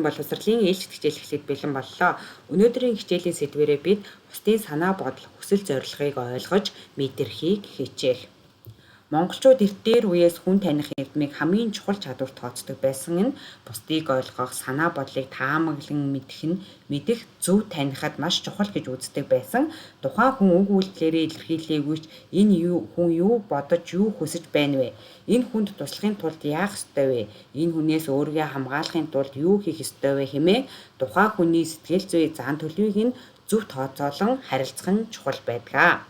боловсролын ээлжит хичээл эхлээд бэлэн боллоо. Өнөөдрийн хичээлийн сэдвээрээ бид бусдын санаа бодол, хүсэл зорилгыг ойлгож мэдэрхийг хичээх. Монголчууд эрт дээр үеэс хүн таних эрдмийг хамгийн чухал чадвар тооцдог байсан нь бусдыг ойлгох, санаа бодлыг таамаглан мэдэх, зөв танихад маш чухал гэж үздэг байсан. Тухайн хүн үг үйлдэлээрээ илэрхийлээгүй ч энэ хүн юу бодож, юу хүсэж байна вэ? Энэ хүнд туслахын тулд яах ёстой вэ? Энэ хүнээс өөрийгөө хамгаалахын тулд юу хийх ёстой вэ хэмээн тухайн хүний сэтгэл зүй зан төлөвийг нь зөв тооцоолон харилцах нь чухал байдаг.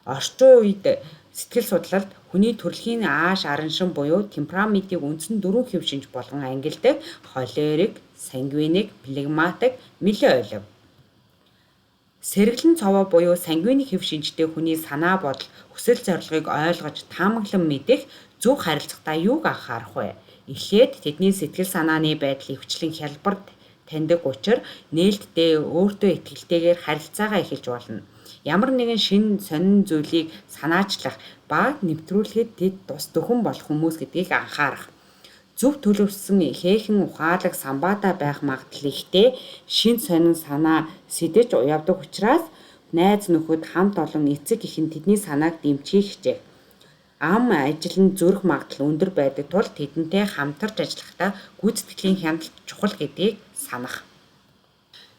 Орчин үед сэтгэл судлалд хүний төрөлхийн ааш араншин буюу темпераментийг үндсэн 4 хэв шинж болгон ангилдаг: холерик, сангвиник, флегматик, меланхолик. Сэргэлэн цовоо буюу сангвиник хэв шинжтэй хүний санаа бодол, хүсэл зорилгыг ойлгож таамаглан мэдэх, зөв харилцахдаа юуг анхаарах вэ? Эхлээд тэдний сэтгэл санааны байдлыг хвчлэн хялбар таньдаг учраас нээлттэй, өөртөө итгэлтэйгээр харилцаагаа эхэлж болно. Ямар нэгэн шинэ сонин зүйлийг санаачлах ба нэвтрүүлэхэд тэд тус дөхөн болох хүмүүс гэдгийг анхаарах. Зөв төлөвлөсөн ихээхэн ухаалаг самбаатаа байх магадлал ихтэй, шинэ сонин санаа сэтэж явдаг учраас найз нөхөд хамт олон эцэг эх нь тэдний санааг дэмжих хичээх. Ам ажил нь зөрөх магадлал өндөр байдаг тул тэдэнтэй хамтарч ажиллахдаа гүйцэтгэлийн хяналт чухал гэдгийг санах.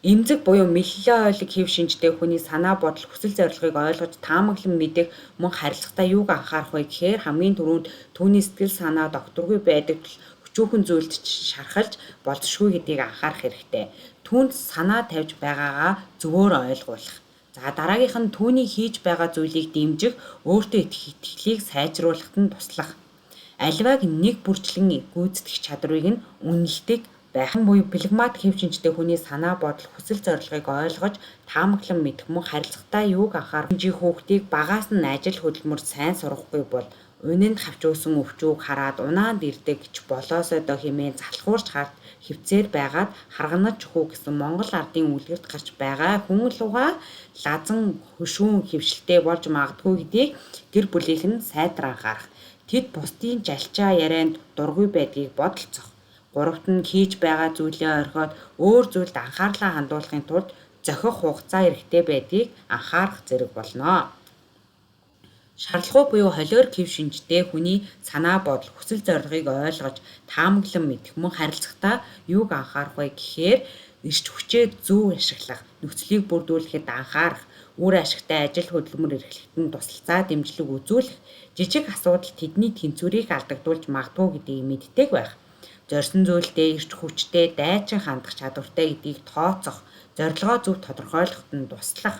Эмзэг буюу меланхолик хэв шинжтэй хүний санаа бодол, хүсэл зорилгыг ойлгож таамаглан мэдэх, мөн харилцахдаа юуг анхаарах вэ гэхээр хамгийн түрүүнд түүний сэтгэл санаа докторгүй байдаг тул өчүүхэн зүйлд шархалж болзошгүй гэдгийг анхаарах хэрэгтэй. Түүнд санаа тавьж байгаагаа зөвөр ойлгуулах. За дараагийнх нь түүний хийж байгаа зүйлийг дэмжих, өөртөө итгэлийг сайжруулахад нь туслах. Аливааг нэг бүрчлэн гүйцэтгэх чадварыг нь үнэлдэг байхын буюу флегмат хэв шинжтэй хүний санаа бодол, хүсэл зорилгыг ойлгож таамаглан мэдэх, мөн харилцахдаа юуг анхаарах. Хүүхдийг багаас нь ажил хөдөлмөр сайн сурахгүй бол унинд хавчуулсан өвчүүг хараад унаанд ирдэг ч болоосоо доо хэмээн залхуурч хард хөвцээр байгаад харганаж хүү гэсэн Монгол ардын үлгэрт гарч байгаа хүн лугаа лазан хөшүүн хөвшилтэй болж магадгүй гэдгийг гэр бүлийнх нь сайтар анхаарах. Тэд бусдын жалчаа ярианд дургүй байдгийг бодолцох. Гуравт нь хийж байгаа зүйлээ орхиод өөр зүйлд анхаарлаа хандуулахын тулд зохих хугацаа хэрэгтэй байдгийг анхаарах зэрэг болно. Шарлахуй буюу холерик хэв шинжтэй хүний санаа бодол, хүсэл зорилгыг ойлгож таамаглан мэдэх, мөн харилцахдаа юуг анхаарах вэ гэхээр эрч хүчээ зөв ашиглах, нөхцөлийг бүрдүүлэхэд анхаарах, үр ашигтай ажил хөдөлмөр эрхлэхэд нь тусалцаа дэмжлэг үзүүлэх, жижиг асуудал тэдний тэнцвэрийг алдагдуулж магадгүй гэдгийг мэддэг байх. Зорьсон зүйлдээ эрч хүчтэй дайчин хандах чадвартай гэдгийг тооцох, зорилгоо зөв тодорхойлоход нь туслах.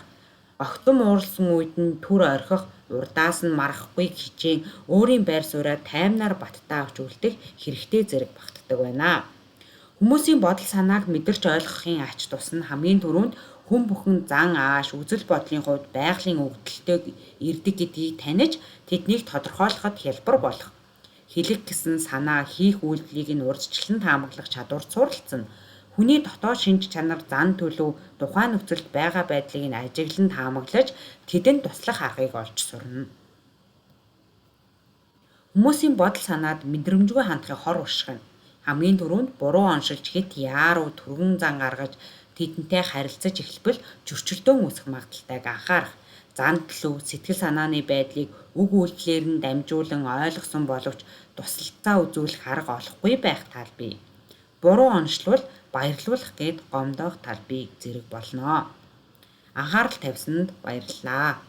Огтом ууралсан үед нь түр орхих, урдаас нь марахгүй хичээн өөрийн байр сууриа таймнаар баттаа авч үлдэх хэрэгтэй зэрэг багтдаг байна. Хүмүүсийн бодол санааг мэдэрч ойлгохын ач тус нь хамгийн түрүүнд хүн бүхэн зан ааш, үзэл бодлын хувьд байгалийн өвдөлтөд ирдэг гэдгийг таних, тэднийг тодорхойлоход хялбар болох. Хэлэх гэсэн санаа, хийх үйлдэлийг нь урьдчилан таамаглах чадвар суралцсан. Хүний дотоод шинж чанар, зан төлөв, тухайн нөхцөлд байгаа байдлыг нь ажиглан таамаглаж, тэдэнд туслах аргыг олж сурна. Хүмүүсийн бодол санаад мэдрэмжгүй хандахыг хор урших нь. Хамгийн түрүүнд буруу оншилж хит яаруу түргэн зан гаргаж тэдэнтэй харилцаж эхлбэл зөрчилдөөн үүсэх магадaltaйг анхаарах. Зан төлөв, сэтгэл санааны байдлыг үг үйлдэлээр нь дамжуулан ойлгосон боловч тусалцаа үзүүлэх арга олохгүй байх тал бий. Буруу онцлол баярлуулах гээд гомдоох тал бий зэрэг болно. Анхаарал тавьсанд баярлалаа.